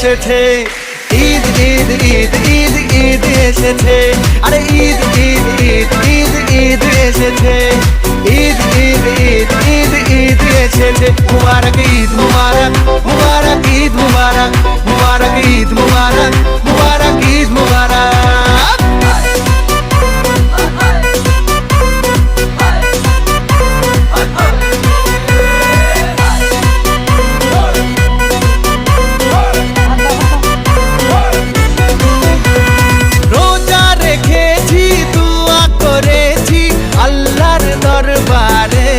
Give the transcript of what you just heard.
এসেছে, ঈদ ঈদ ঈদ ঈদ ঈদ এসেছে, আরে ঈদ ঈদ ঈদ ঈদ ঈদ এসেছে, ঈদ ঈদ ঈদ ঈদ ঈদ এসেছে। মুবারক ঈদ মুবারক, মুবারক ঈদ মুবারক, মুবারক ঈদ মুবারক, মুবারক ঈদ মুবারক। রোজা রেখেছি, দুয়া করেছি আল্লাহর দরবারে,